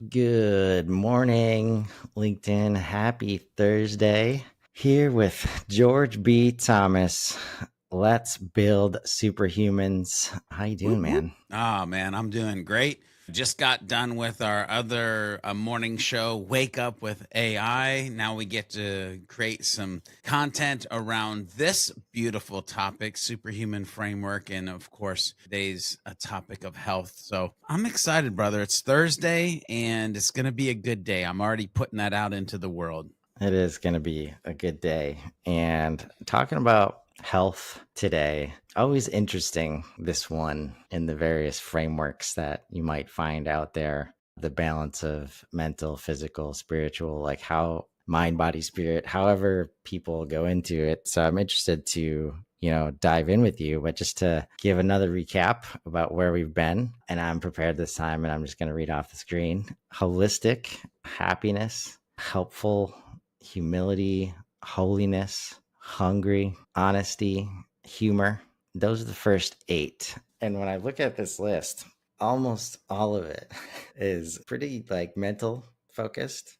Good morning, LinkedIn. Happy Thursday. Here with George B. Thomas. Let's build superhumans. How you doing, Whoop, whoop. man? Oh, man, I'm doing great. Just got done with our other morning show, Wake Up with AI. Now we get to create some content around this beautiful topic, Superhuman Framework, and of course, today's a topic of health. So I'm excited, brother. It's Thursday, and it's going to be a good day. I'm already putting that out into the world. It is going to be a good day. And talking about health today, always interesting, this one in the various frameworks that you might find out there. The balance of mental, physical, spiritual, like how mind, body, spirit, however people go into it. So I'm interested to dive in with you, but just to give another recap about where we've been. And I'm prepared this time, and I'm just going to read off the screen. Holistic, happiness, helpful, humility, holiness, hungry, honesty, humor. Those are the first 8. And when I look at this list, almost all of it is pretty like mental focused,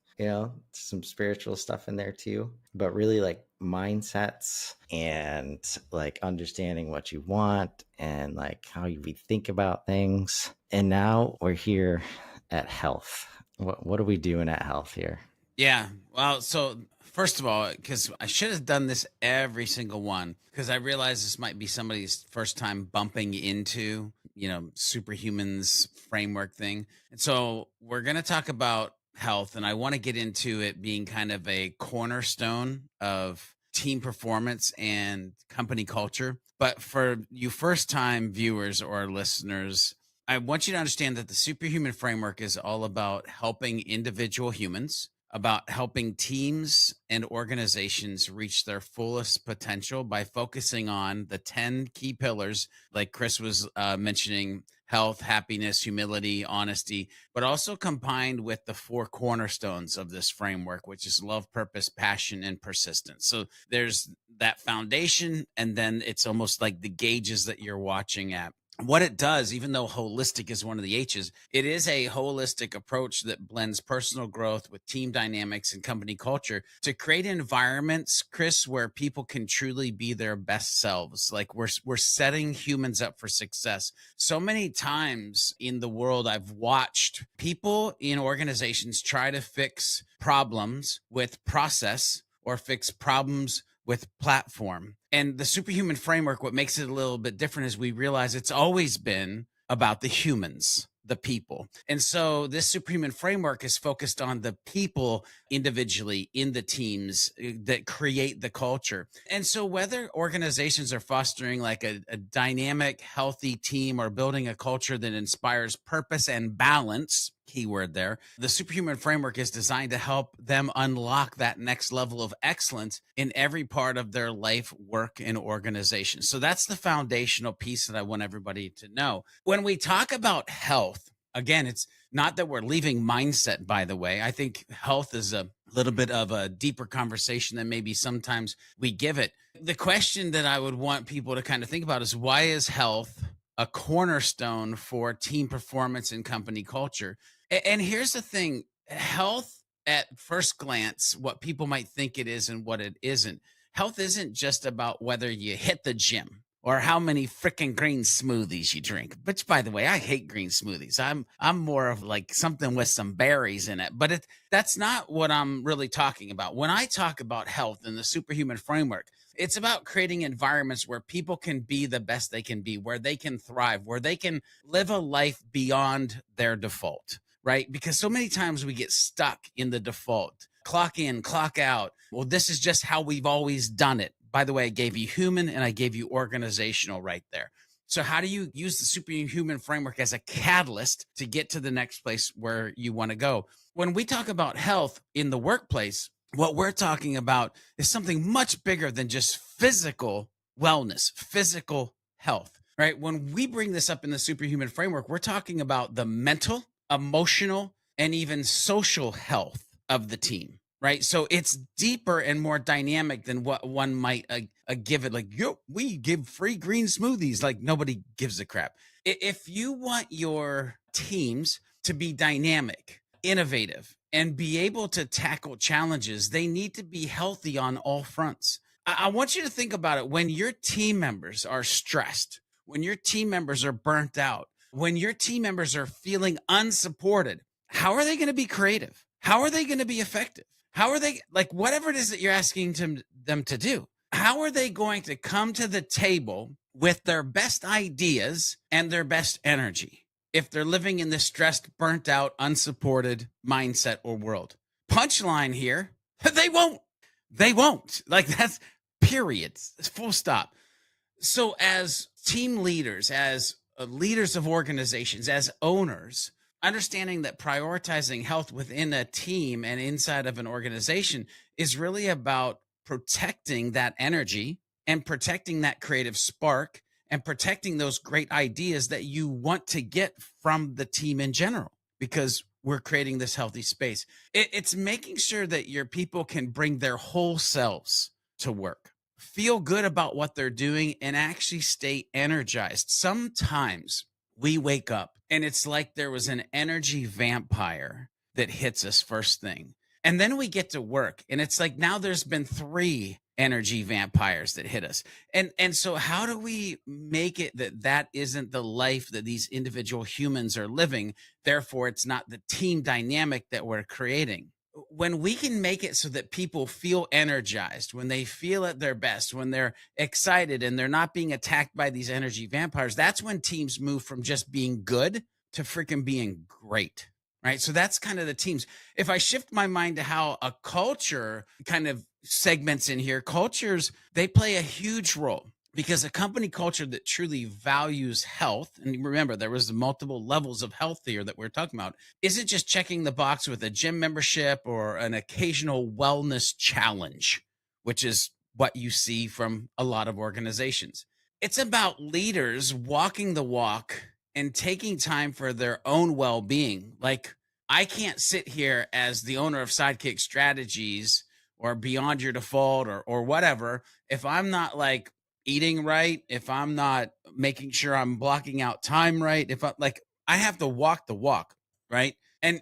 some spiritual stuff in there too, but really like mindsets and like understanding what you want and like how you think about things. And now we're here at health. What are we doing at health here? Yeah. Well, so first of all, because I should have done this every single one, because I realize this might be somebody's first time bumping into, superhumans framework thing. And so we're going to talk about health, and I want to get into it being kind of a cornerstone of team performance and company culture. But for you first time viewers or listeners, I want you to understand that the superhuman framework is all about helping individual humans, about helping teams and organizations reach their fullest potential by focusing on the 10 key pillars, like Chris was mentioning: health, happiness, humility, honesty, but also combined with the 4 cornerstones of this framework, which is love, purpose, passion, and persistence. So there's that foundation, and then it's almost like the gauges that you're watching at. What it does, even though holistic is one of the H's, it is a holistic approach that blends personal growth with team dynamics and company culture to create environments, Chris, where people can truly be their best selves. Like we're setting humans up for success. So many times in the world, I've watched people in organizations try to fix problems with process or fix problems with platform. And the superhuman framework, what makes it a little bit different is we realize it's always been about the humans, the people. And so this superhuman framework is focused on the people individually in the teams that create the culture. And so whether organizations are fostering like a dynamic, healthy team or building a culture that inspires purpose and balance, keyword there, the superhuman framework is designed to help them unlock that next level of excellence in every part of their life, work, and organization. So that's the foundational piece that I want everybody to know. When we talk about health, again, it's not that we're leaving mindset, by the way. I think health is a little bit of a deeper conversation than maybe sometimes we give it. The question that I would want people to kind of think about is, why is health a cornerstone for team performance and company culture? And here's the thing: health, at first glance, what people might think it is and what it isn't. Health isn't just about whether you hit the gym or how many freaking green smoothies you drink. Which, by the way, I hate green smoothies. I'm more of like something with some berries in it. But that's not what I'm really talking about. When I talk about health in the superhuman framework, it's about creating environments where people can be the best they can be, where they can thrive, where they can live a life beyond their default, right? Because so many times we get stuck in the default. Clock in, clock out. Well, this is just how we've always done it. By the way, I gave you human and I gave you organizational right there. So how do you use the superhuman framework as a catalyst to get to the next place where you want to go? When we talk about health in the workplace, what we're talking about is something much bigger than just physical wellness, physical health, right? When we bring this up in the superhuman framework, we're talking about the mental, emotional, and even social health of the team, right? So it's deeper and more dynamic than what one might give it. Like, yo, we give free green smoothies. Like, nobody gives a crap. If you want your teams to be dynamic, innovative and be able to tackle challenges, they need to be healthy on all fronts. I want you to think about it. When your team members are stressed, when your team members are burnt out, when your team members are feeling unsupported, how are they going to be creative? How are they going to be effective? How are they, like, whatever it is that you're asking them to do? How are they going to come to the table with their best ideas and their best energy if they're living in this stressed, burnt out, unsupported mindset or world? Punchline here, they won't. They won't. Like, that's period. Full stop. So, as team leaders, as leaders of organizations, as owners, understanding that prioritizing health within a team and inside of an organization is really about protecting that energy and protecting that creative spark and protecting those great ideas that you want to get from the team in general, because we're creating this healthy space. It's making sure that your people can bring their whole selves to work, feel good about what they're doing, and actually stay energized. Sometimes we wake up and it's like there was an energy vampire that hits us first thing. And then we get to work and it's like now there's been three energy vampires that hit us. And so how do we make it that that isn't the life that these individual humans are living? Therefore, it's not the team dynamic that we're creating. When we can make it so that people feel energized, when they feel at their best, when they're excited and they're not being attacked by these energy vampires, that's when teams move from just being good to freaking being great. Right. So that's kind of the teams. If I shift my mind to how a culture kind of segments in here, cultures, they play a huge role, because a company culture that truly values health, and remember, there was multiple levels of health here that we're talking about, isn't just checking the box with a gym membership or an occasional wellness challenge, which is what you see from a lot of organizations. It's about leaders walking the walk and taking time for their own well-being. Like, I can't sit here as the owner of Sidekick Strategies or Beyond Your Default or whatever if I'm not like eating right, if I'm not making sure I'm blocking out time right, if I like, I have to walk the walk, right? And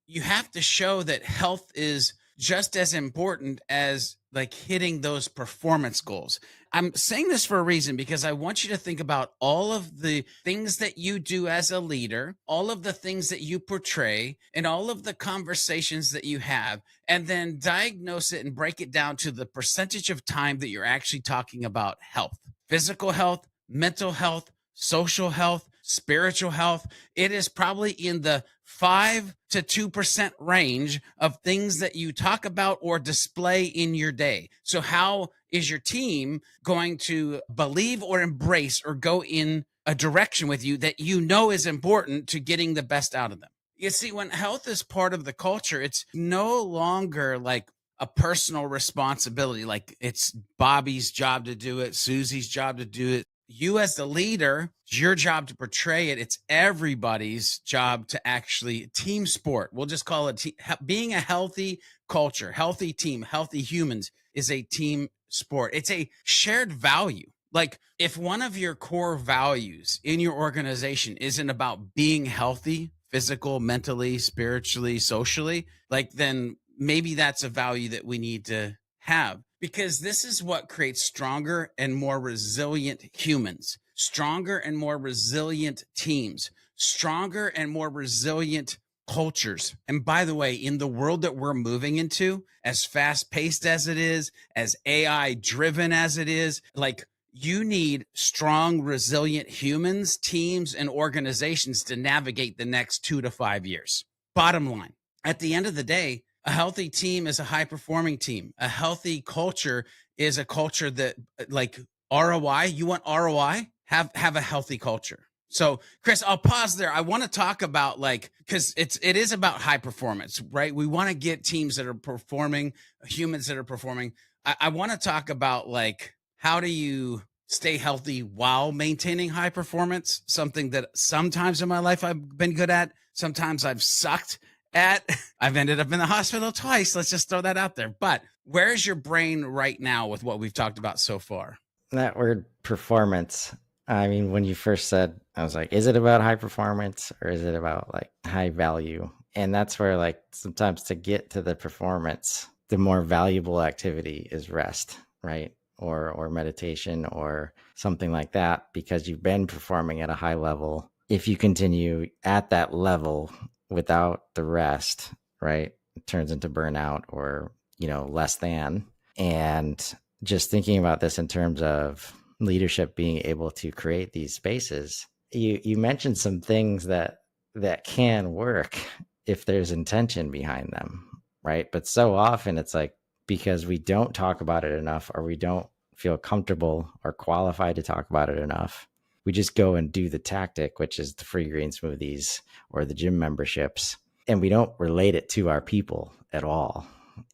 you have to show that health is just as important as like hitting those performance goals. I'm saying this for a reason, because I want you to think about all of the things that you do as a leader, all of the things that you portray, and all of the conversations that you have, and then diagnose it and break it down to the percentage of time that you're actually talking about health, physical health, mental health, social health, spiritual health. It is probably in the 5 to 2% range of things that you talk about or display in your day. So how is your team going to believe or embrace or go in a direction with you that you know is important to getting the best out of them? You see, when health is part of the culture, it's no longer like a personal responsibility. Like it's Bobby's job to do it, Susie's job to do it. You as the leader, it's your job to portray it. It's everybody's job to actually team sport. We'll just call it being a healthy culture, healthy team, healthy humans is a team sport. It's a shared value. Like if one of your core values in your organization isn't about being healthy, physical, mentally, spiritually, socially, like then maybe that's a value that we need to have, because this is what creates stronger and more resilient humans, stronger and more resilient teams, stronger and more resilient cultures. And by the way, in the world that we're moving into, as fast paced as it is, as AI driven as it is, like you need strong, resilient humans, teams, and organizations to navigate the next 2 to 5 years. Bottom line, at the end of the day, a healthy team is a high performing team. A healthy culture is a culture that, like ROI, you want ROI, have a healthy culture. So Chris, I'll pause there. I want to talk about like, because it is about high performance, right? We want to get teams that are performing, humans that are performing. I want to talk about like, how do you stay healthy while maintaining high performance? Something that sometimes in my life I've been good at, sometimes I've sucked at. I've ended up in the hospital twice. Let's just throw that out there. But where's your brain right now with what we've talked about so far? That word performance. I mean, when you first said, I was like, is it about high performance or is it about like high value? And that's where, like, sometimes to get to the performance, the more valuable activity is rest, right? Or meditation or something like that, because you've been performing at a high level. If you continue at that level without the rest, right, it turns into burnout or, less than. And just thinking about this in terms of leadership being able to create these spaces, you mentioned some things that can work if there's intention behind them, right? But so often it's like, because we don't talk about it enough, or we don't feel comfortable or qualified to talk about it enough, we just go and do the tactic, which is the free green smoothies or the gym memberships, and we don't relate it to our people at all.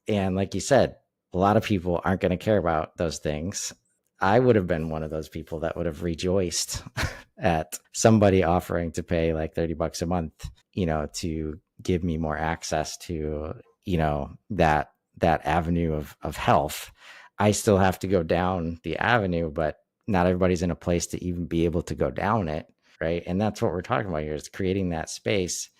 And like you said, a lot of people aren't going to care about those things. I would have been one of those people that would have rejoiced at somebody offering to pay like $30 a month, to give me more access to, that avenue of health. I still have to go down the avenue, but not everybody's in a place to even be able to go down it. Right. And that's what we're talking about here, is creating that space.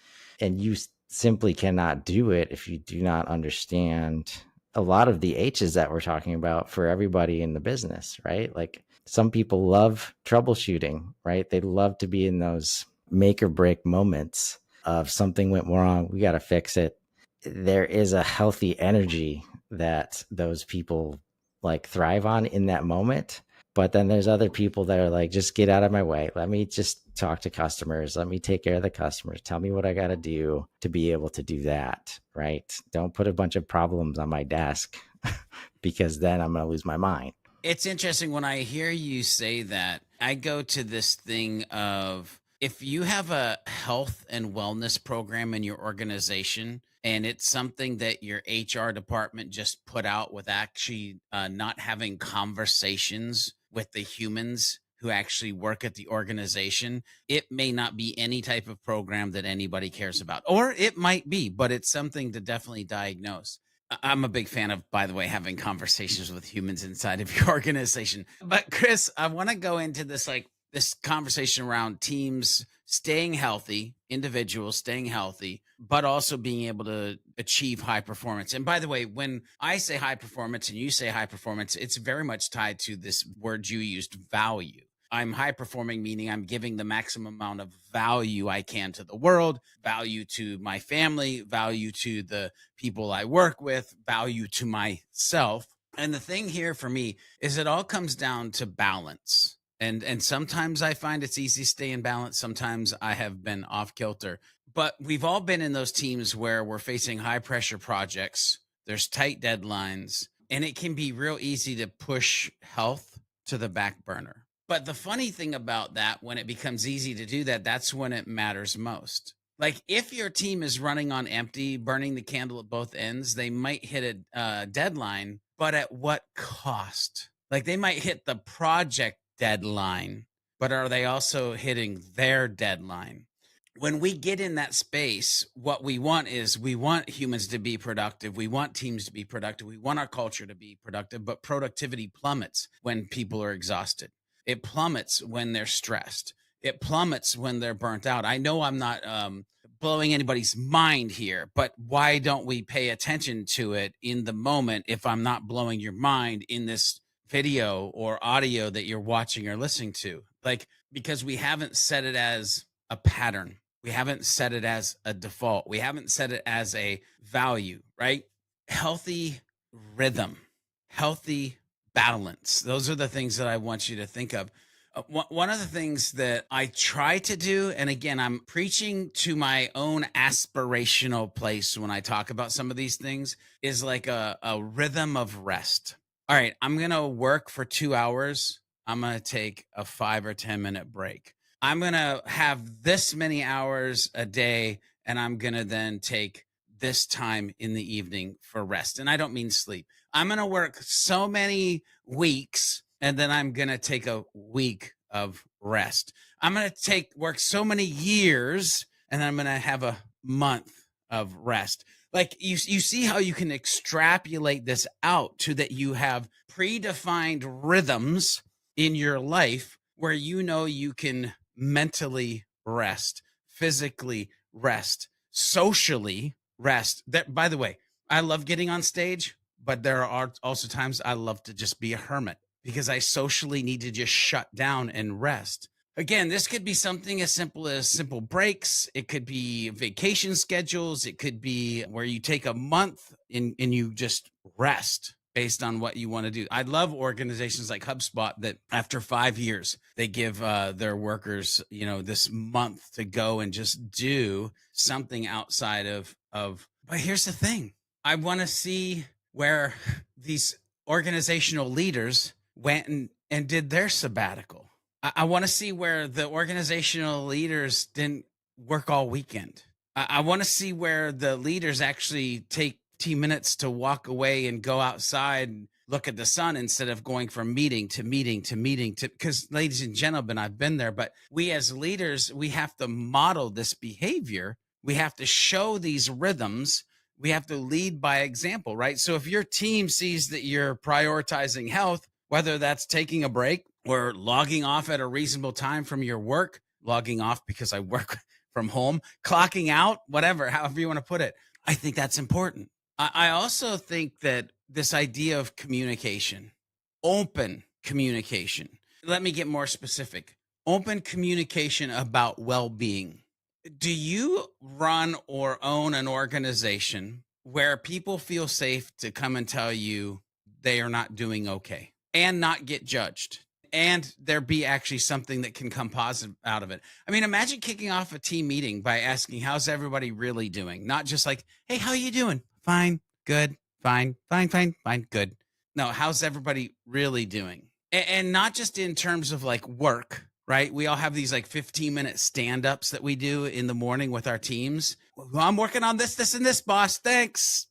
And you simply cannot do it if you do not understand a lot of the H's that we're talking about for everybody in the business, right? Like, some people love troubleshooting, right? They love to be in those make or break moments of something went wrong, we got to fix it. There is a healthy energy that those people like thrive on in that moment. But then there's other people that are like, just get out of my way. Let me just talk to customers. Let me take care of the customers. Tell me what I got to do to be able to do that, right? Don't put a bunch of problems on my desk because then I'm going to lose my mind. It's interesting when I hear you say that. I go to this thing of, if you have a health and wellness program in your organization and it's something that your HR department just put out with actually not having conversations with the humans who actually work at the organization, it may not be any type of program that anybody cares about. Or it might be, but it's something to definitely diagnose. I'm a big fan of, by the way, having conversations with humans inside of your organization. But Chris, I want to go into this conversation around teams staying healthy, individuals staying healthy, but also being able to achieve high performance. And by the way, when I say high performance and you say high performance, it's very much tied to this word you used, value. I'm high performing, meaning I'm giving the maximum amount of value I can to the world, value to my family, value to the people I work with, value to myself. And the thing here for me is it all comes down to balance. And sometimes I find it's easy to stay in balance. Sometimes I have been off kilter. But we've all been in those teams where we're facing high pressure projects. There's tight deadlines, and it can be real easy to push health to the back burner. But the funny thing about that, when it becomes easy to do that, that's when it matters most. Like, if your team is running on empty, burning the candle at both ends, they might hit a deadline, but at what cost? Like, they might hit the project deadline, but are they also hitting their deadline? When we get in that space, what we want is, we want humans to be productive. We want teams to be productive. We want our culture to be productive, but productivity plummets when people are exhausted. It plummets when they're stressed. It plummets when they're burnt out. I know I'm not blowing anybody's mind here, but why don't we pay attention to it in the moment if I'm not blowing your mind in this video or audio that you're watching or listening to? Like, because we haven't set it as a pattern. We haven't set it as a default. We haven't set it as a value, right? Healthy rhythm, healthy balance. Those are the things that I want you to think of. One of the things that I try to do, and again, I'm preaching to my own aspirational place when I talk about some of these things, is like a rhythm of rest. All right, I'm going to work for 2 hours. I'm going to take a 5 or 10 minute break. I'm going to have this many hours a day, and I'm going to then take this time in the evening for rest. And I don't mean sleep. I'm going to work so many weeks, and then I'm going to take a week of rest. I'm going to work so many years, and then I'm going to have a month of rest. Like, you see how you can extrapolate this out to that you have predefined rhythms in your life where you know you can mentally rest, physically rest, socially rest. That, by the way, I love getting on stage, but there are also times I love to just be a hermit because I socially need to just shut down and rest. Again, this could be something as simple as simple breaks. It could be vacation schedules. It could be where you take a month and you just rest based on what you want to do. I love organizations like HubSpot that after 5 years, they give their workers, this month to go and just do something outside of. But here's the thing. I want to see where these organizational leaders went and did their sabbatical. I want to see where the organizational leaders didn't work all weekend. I want to see where the leaders actually take 10 minutes to walk away and go outside and look at the sun instead of going from meeting to meeting to meeting to, because ladies and gentlemen, I've been there, but we as leaders, we have to model this behavior. We have to show these rhythms. We have to lead by example, right? So if your team sees that you're prioritizing health, whether that's taking a break or logging off at a reasonable time from your work, logging off because I work from home, clocking out, whatever, however you want to put it. I think that's important. I also think that this idea of communication, open communication, let me get more specific, open communication about well-being. Do you run or own an organization where people feel safe to come and tell you they are not doing okay and not get judged? And there be actually something that can come positive out of it. I mean, imagine kicking off a team meeting by asking, how's everybody really doing? Not just like, hey, how are you doing? Fine, good, fine, fine, fine, fine, good. No, how's everybody really doing? And not just in terms of like work, right? We all have these like 15-minute stand-ups that we do in the morning with our teams. Well, I'm working on this, this, and this, boss. Thanks.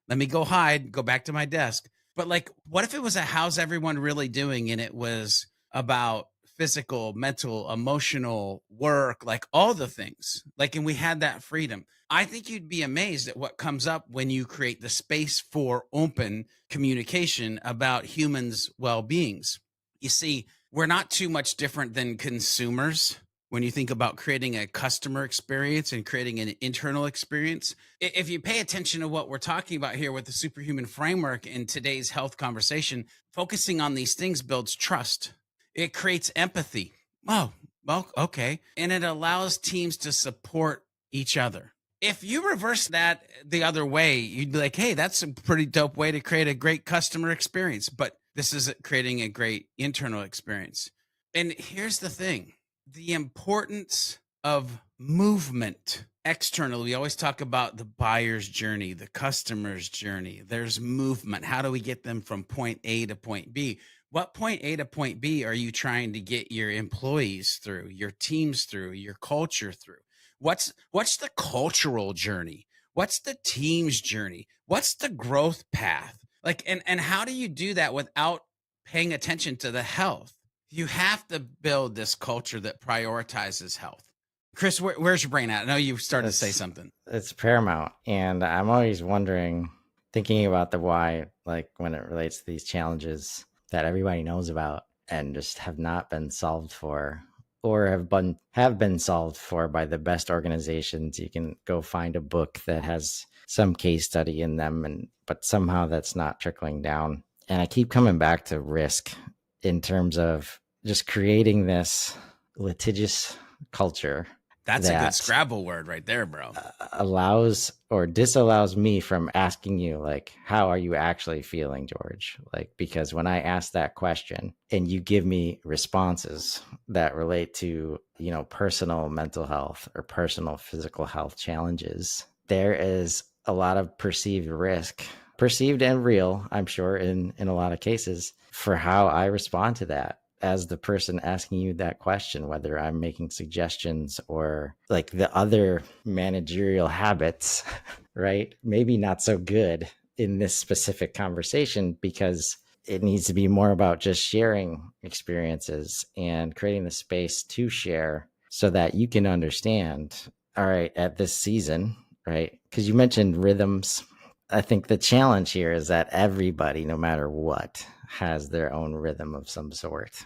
Let me go hide, go back to my desk. But like, what if it was a how's everyone really doing? And it was about physical, mental, emotional work, like all the things. Like, and we had that freedom. I think you'd be amazed at what comes up when you create the space for open communication about humans' well-beings. You see, we're not too much different than consumers when you think about creating a customer experience and creating an internal experience. If you pay attention to what we're talking about here with the Superhuman Framework in today's health conversation, focusing on these things builds trust. It creates empathy. Oh, well, okay. And it allows teams to support each other. If you reverse that the other way, you'd be like, hey, that's a pretty dope way to create a great customer experience. But this is creating a great internal experience. And here's the thing. The importance of movement externally. We always talk about the buyer's journey, the customer's journey. There's movement. How do we get them from point A to point B? What point A to point B are you trying to get your employees through, your teams through, your culture through? What's the cultural journey? What's the team's journey? What's the growth path? Like, and how do you do that without paying attention to the health? You have to build this culture that prioritizes health. Chris, where's your brain at? I know you started to say something. It's paramount. And I'm always wondering, thinking about the why, like when it relates to these challenges that everybody knows about and just have not been solved for, or have been solved for by the best organizations. You can go find a book that has some case study in them, but somehow that's not trickling down. And I keep coming back to risk in terms of just creating this litigious culture. That's a good Scrabble word right there, bro. Allows or disallows me from asking you, like, how are you actually feeling, George? Like, because when I ask that question and you give me responses that relate to, personal mental health or personal physical health challenges, there is a lot of perceived risk, perceived and real, I'm sure, in a lot of cases, for how I respond to that as the person asking you that question, whether I'm making suggestions or like the other managerial habits, right? Maybe not so good in this specific conversation because it needs to be more about just sharing experiences and creating the space to share so that you can understand, all right, at this season, right? Because you mentioned rhythms. I think the challenge here is that everybody, no matter what, has their own rhythm of some sort.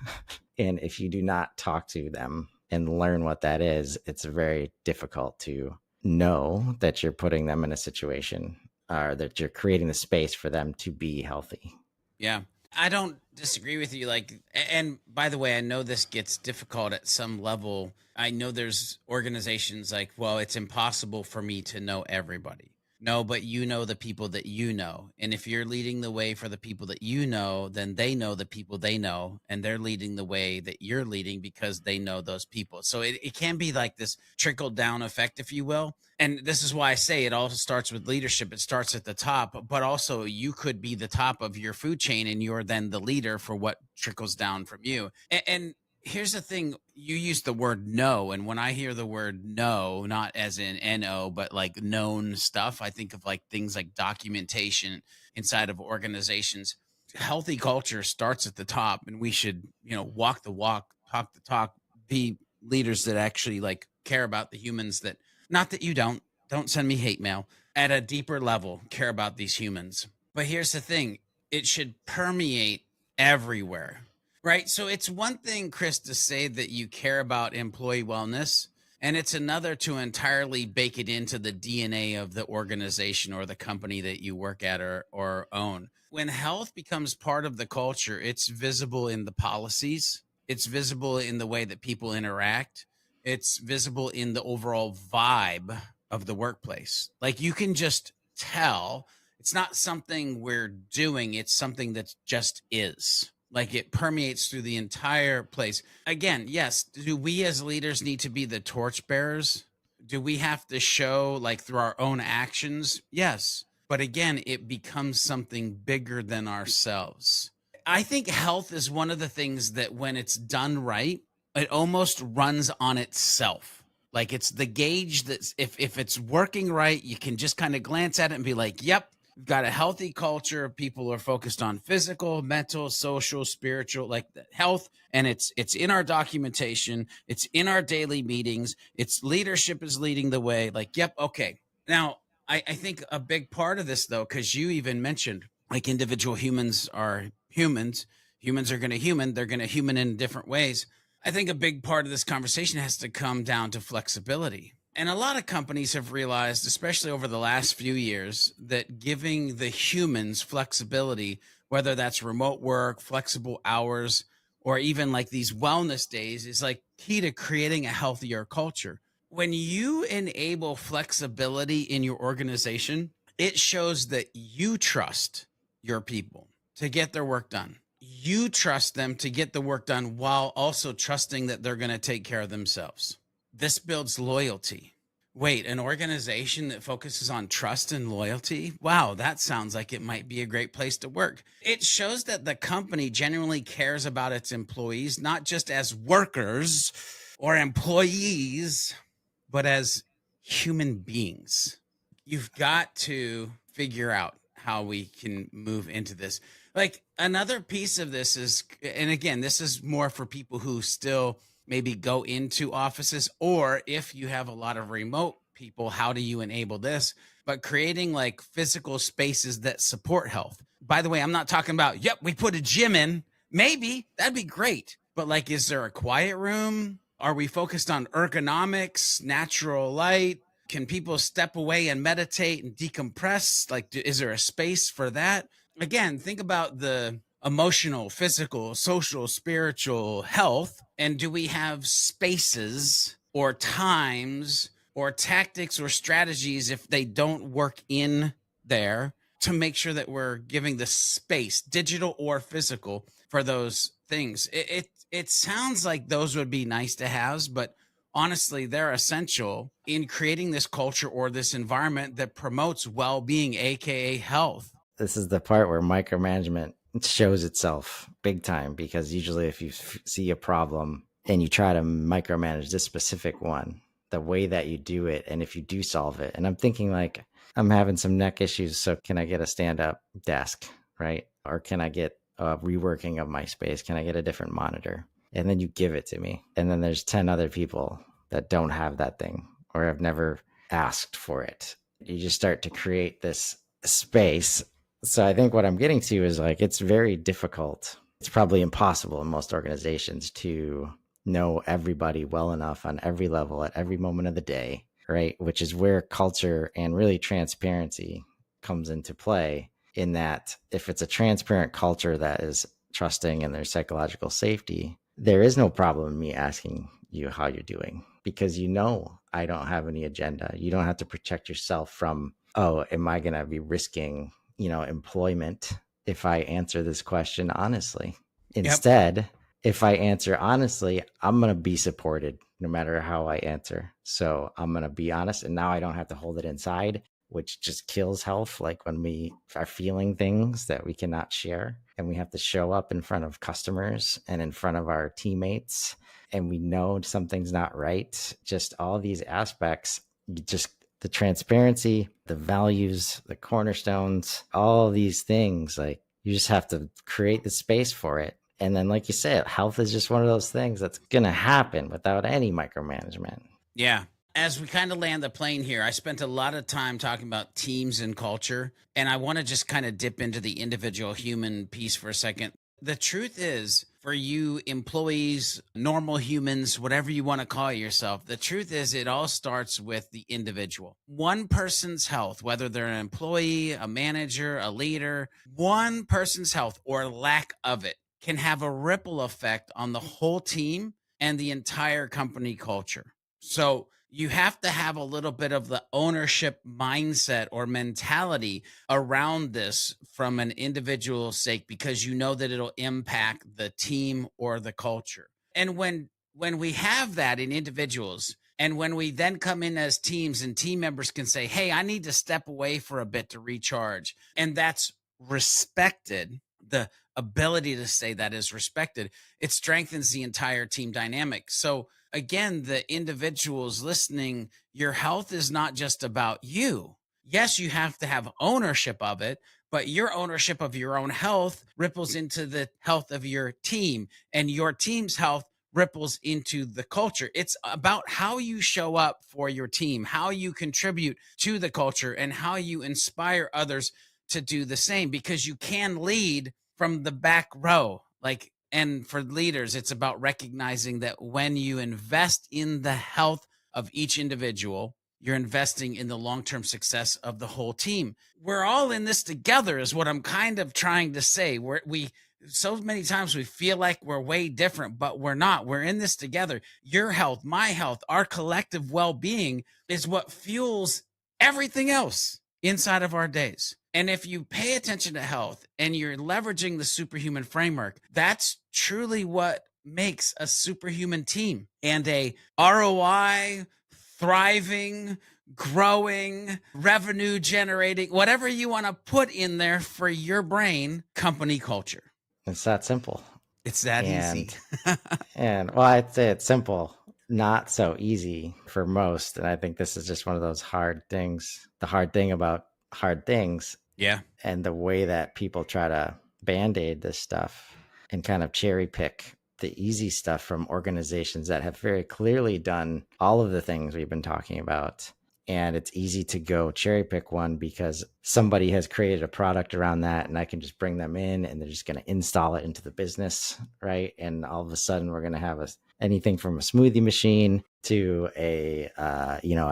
And if you do not talk to them and learn what that is, it's very difficult to know that you're putting them in a situation or that you're creating the space for them to be healthy. Yeah. I don't disagree with you. Like, and by the way, I know this gets difficult at some level. I know there's organizations like, well, it's impossible for me to know everybody. No, but you know the people that you know. And if you're leading the way for the people that you know, then they know the people they know, and they're leading the way that you're leading because they know those people. So it can be like this trickle down effect, if you will. And this is why I say it all starts with leadership. It starts at the top, but also you could be the top of your food chain and you're then the leader for what trickles down from you. And here's the thing, you use the word no. And when I hear the word no, not as in no, but like known stuff, I think of like things like documentation inside of organizations. Healthy culture starts at the top, and we should, walk the walk, talk the talk, be leaders that actually like care about the humans that, not that you don't send me hate mail, at a deeper level care about these humans. But here's the thing, it should permeate everywhere, right? So it's one thing, Chris, to say that you care about employee wellness, and it's another to entirely bake it into the DNA of the organization or the company that you work at or own. When health becomes part of the culture, it's visible in the policies, it's visible in the way that people interact, it's visible in the overall vibe of the workplace. Like you can just tell it's not something we're doing, it's something that just is. Like it permeates through the entire place. Again, yes, do we as leaders need to be the torchbearers? Do we have to show like through our own actions? Yes. But again, it becomes something bigger than ourselves. I think health is one of the things that when it's done right, it almost runs on itself. Like it's the gauge that's if it's working right, you can just kind of glance at it and be like, yep, we've got a healthy culture. People are focused on physical, mental, social, spiritual, like the health. And it's in our documentation. It's in our daily meetings. It's leadership is leading the way. Like, yep, okay. Now, I think a big part of this, though, because you even mentioned like individual humans are humans. Humans are going to human. They're going to human in different ways. I think a big part of this conversation has to come down to flexibility. And a lot of companies have realized, especially over the last few years, that giving the humans flexibility, whether that's remote work, flexible hours, or even like these wellness days, is like key to creating a healthier culture. When you enable flexibility in your organization, it shows that you trust your people to get their work done. You trust them to get the work done while also trusting that they're going to take care of themselves. This builds loyalty. Wait, an organization that focuses on trust and loyalty? Wow, that sounds like it might be a great place to work. It shows that the company genuinely cares about its employees, not just as workers or employees, but as human beings. You've got to figure out how we can move into this. Like another piece of this is, and again, this is more for people who still maybe go into offices, or if you have a lot of remote people, how do you enable this? But creating like physical spaces that support health. By the way, I'm not talking about, yep, we put a gym in. Maybe that'd be great. But like, is there a quiet room? Are we focused on ergonomics, natural light? Can people step away and meditate and decompress? Like, is there a space for that? Again, think about the emotional, physical, social, spiritual health. And do we have spaces or times or tactics or strategies if they don't work in there to make sure that we're giving the space, digital or physical, for those things? It sounds like those would be nice to have, but honestly, they're essential in creating this culture or this environment that promotes well-being, aka health. This is the part where micromanagement shows itself big time, because usually if you see a problem and you try to micromanage this specific one, the way that you do it, and if you do solve it, and I'm thinking like, I'm having some neck issues, so can I get a stand-up desk, right? Or can I get a reworking of my space? Can I get a different monitor? And then you give it to me. And then there's 10 other people that don't have that thing or have never asked for it. You just start to create this space. So I think what I'm getting to is like, it's very difficult. It's probably impossible in most organizations to know everybody well enough on every level at every moment of the day right? Which is where culture and really transparency comes into play. In that, if it's a transparent culture that is trusting and there's psychological safety, there is no problem in me asking you how you're doing, because I don't have any agenda. You don't have to protect yourself from, oh, am I going to be risking, employment if I answer this question honestly? Yep. Instead, if I answer honestly, I'm going to be supported no matter how I answer. So I'm going to be honest. And now I don't have to hold it inside, which just kills health. Like when we are feeling things that we cannot share and we have to show up in front of customers and in front of our teammates, and we know something's not right, just all these aspects, just the transparency, the values, the cornerstones, all these things, like you just have to create the space for it. And then, like you said, health is just one of those things that's going to happen without any micromanagement. Yeah. As we kind of land the plane here, I spent a lot of time talking about teams and culture, and I want to just kind of dip into the individual human piece for a second. The truth is, for you employees, normal humans, whatever you want to call yourself, the truth is it all starts with the individual. One person's health, whether they're an employee, a manager, a leader, one person's health or lack of it can have a ripple effect on the whole team and the entire company culture. So you have to have a little bit of the ownership mindset or mentality around this from an individual sake, because you know that it'll impact the team or the culture. And when we have that in individuals, and when we then come in as teams and team members can say, hey, I need to step away for a bit to recharge, and that's respected, the ability to say that is respected, it strengthens the entire team dynamic. So again, the individuals listening, your health is not just about you. Yes, you have to have ownership of it, but your ownership of your own health ripples into the health of your team, and your team's health ripples into the culture. It's about how you show up for your team, how you contribute to the culture, and how you inspire others to do the same, because you can lead from the back row. Like, and for leaders, it's about recognizing that when you invest in the health of each individual, you're investing in the long-term success of the whole team. We're all in this together is what I'm kind of trying to say. We so many times we feel like we're way different, but we're not. We're in this together. Your health, my health, our collective well-being is what fuels everything else inside of our days. And if you pay attention to health and you're leveraging the superhuman framework, that's truly what makes a superhuman team and a ROI, thriving, growing, revenue generating, whatever you want to put in there for your brain, company culture. It's that simple. It's that easy. And well, I'd say it's simple, not so easy for most. And I think this is just one of those hard things. The hard thing about hard things, Yeah. and the way that people try to band-aid this stuff and kind of cherry pick the easy stuff from organizations that have very clearly done all of the things we've been talking about. And it's easy to go cherry pick one because somebody has created a product around that, and I can just bring them in and they're just going to install it into the business, right? And all of a sudden we're going to have anything from a smoothie machine to a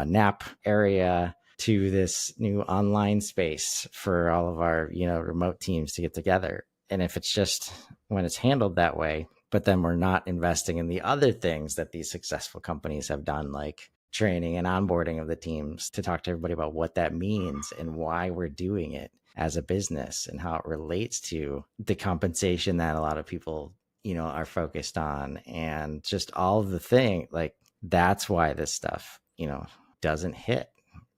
nap area to this new online space for all of our remote teams to get together. And if it's just when it's handled that way, but then we're not investing in the other things that these successful companies have done, like training and onboarding of the teams to talk to everybody about what that means and why we're doing it as a business and how it relates to the compensation that a lot of people are focused on, and just all of the thing, like that's why this stuff doesn't hit,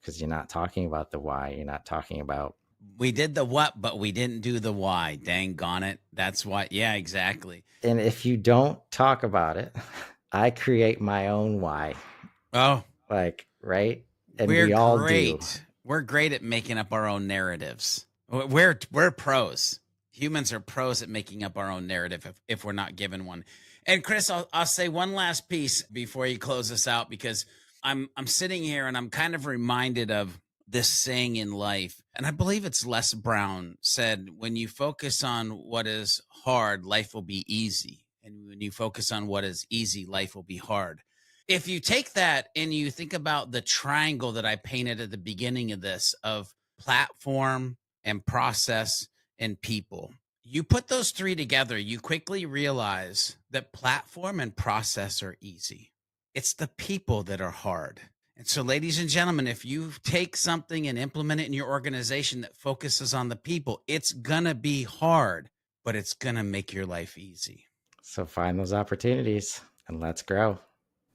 because you're not talking about the why. You're not talking about, We did the what, but we didn't do the why. Dang on it. That's why. Yeah, exactly. and if you don't talk about it, I create my own why. Oh, Like, right? And we're we all do. great. We're great at making up our own narratives. We're pros. Humans are pros at making up our own narrative if we're not given one. And Chris, I'll say one last piece before you close us out, because I'm sitting here and I'm kind of reminded of this saying in life, and I believe it's Les Brown said, when you focus on what is hard, life will be easy. And when you focus on what is easy, life will be hard. If you take that and you think about the triangle that I painted at the beginning of this of platform and process and people, you put those three together, you quickly realize that platform and process are easy. It's the people that are hard. And so, ladies and gentlemen, if you take something and implement it in your organization that focuses on the people, it's going to be hard, but it's going to make your life easy. So find those opportunities and let's grow.